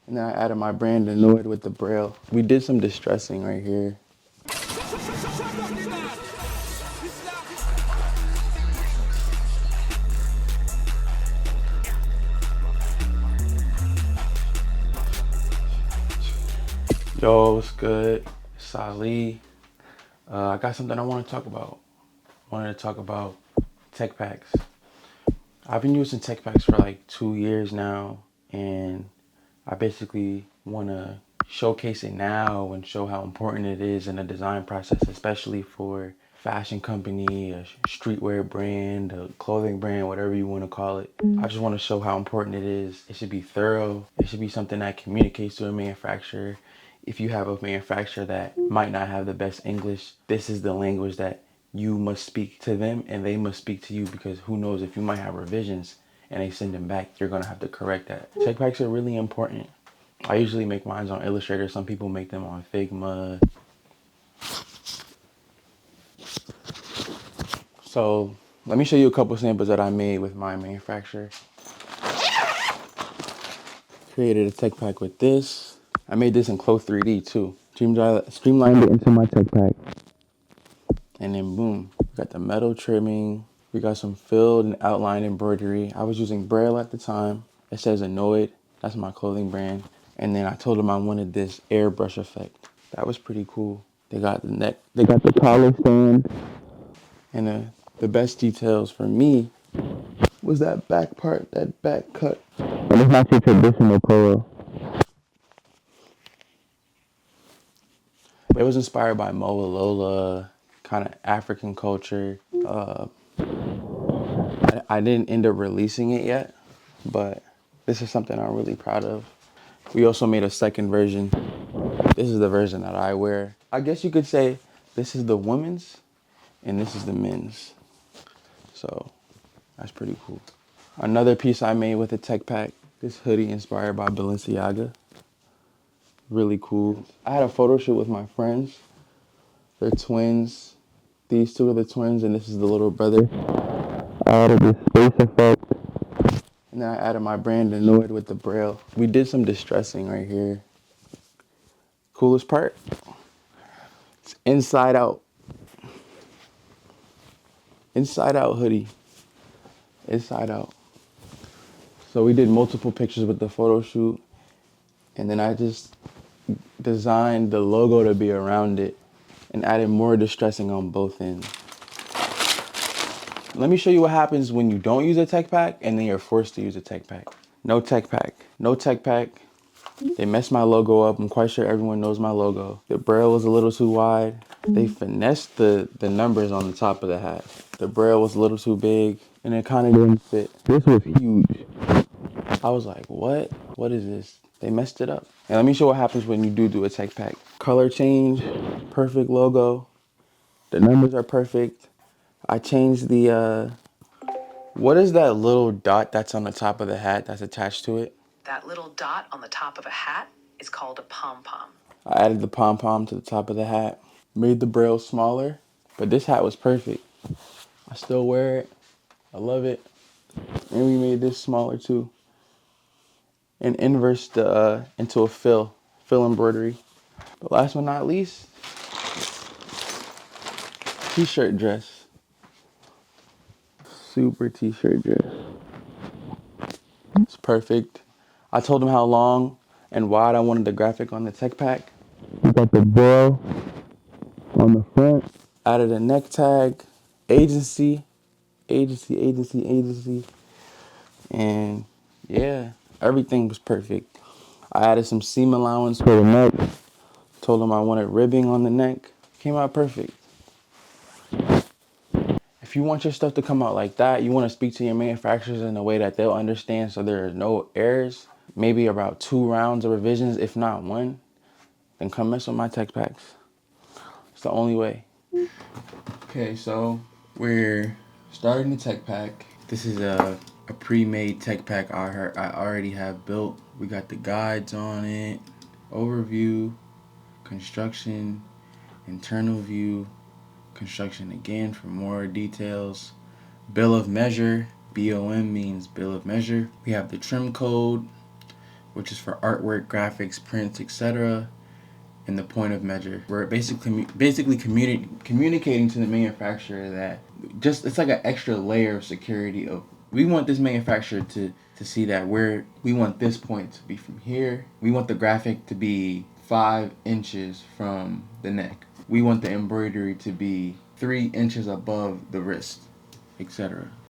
And then I added my brand Annoyed with the Braille. We did some distressing right here. Yo, what's good? Salih. I got something I want to talk about. Wanted to talk about tech packs. I've been using tech packs for like 2 years now, and I basically want to showcase it now and show how important it is in the design process, especially for fashion company, a streetwear brand, a clothing brand, whatever you want to call it. I just want to show how important it is. It should be thorough. It should be something that communicates to a manufacturer. If you have a manufacturer that might not have the best English, this is the language that you must speak to them and they must speak to you, because who knows, if you might have revisions and they send them back, you're gonna have to correct that. Tech packs are really important. I usually make mine on Illustrator. Some people make them on Figma. So let me show you a couple samples that I made with my manufacturer. Created a tech pack with this. I made this in Clo 3D too. Streamlined it into my tech pack. And then boom, we got the metal trimming. We got some filled and outlined embroidery. I was using Braille at the time. It says Annoyed. That's my clothing brand. And then I told them I wanted this airbrush effect. That was pretty cool. They got the neck. They got the collar stand. And the best details for me was that back part, that back cut. And it's not your traditional polo. It was inspired by Moa Lola, kind of African culture. I didn't end up releasing it yet, but this is something I'm really proud of. We also made a second version. This is the version that I wear. I guess you could say this is the women's and this is the men's. So that's pretty cool. Another piece I made with a tech pack, this hoodie inspired by Balenciaga. Really cool. I had a photo shoot with my friends. They're twins. These two are the twins and this is the little brother. I added this space effect. And then I added my brand Annoyed with the Braille. We did some distressing right here. Coolest part? It's inside out. Inside out hoodie. Inside out. So we did multiple pictures with the photo shoot. And then I just designed the logo to be around it and added more distressing on both ends. Let me show you what happens when you don't use a tech pack and then you're forced to use a tech pack. No tech pack. No tech pack. They messed my logo up. I'm quite sure everyone knows my logo. The Braille was a little too wide. They finessed the numbers on the top of the hat. The Braille was a little too big and it kind of didn't fit. This was huge. I was like, what? What is this? They messed it up. And let me show what happens when you do a tech pack. Color change, perfect logo. The numbers are perfect. I changed the, what is that little dot that's on the top of the hat that's attached to it? That little dot on the top of a hat is called a pom-pom. I added the pom-pom to the top of the hat. Made the Braille smaller, but this hat was perfect. I still wear it. I love it. And we made this smaller too. And inverse the into a fill embroidery. But last but not least, t-shirt dress. Super t-shirt dress. It's perfect. I told him how long and wide I wanted the graphic on the tech pack. We got the Braille on the front. Added a neck tag, agency. And yeah, everything was perfect. I added some seam allowance for the neck. Told him I wanted ribbing on the neck. Came out perfect. If you want your stuff to come out like that, you want to speak to your manufacturers in a way that they'll understand so there are no errors, maybe about 2 rounds of revisions, if not 1, then come mess with my tech packs. It's the only way. Okay, so we're starting the tech pack. This is a pre-made tech pack I already have built. We got the guides on it, overview, construction, internal view, construction again for more details, bill of measure. BOM means bill of measure. We have the trim code, which is for artwork, graphics, prints, etc. And the point of measure. We're basically communicating to the manufacturer that just it's like an extra layer of security of we want this manufacturer to see that we want this point to be from here. We want the graphic to be 5 inches from the neck. We want the embroidery to be 3 inches above the wrist, etc.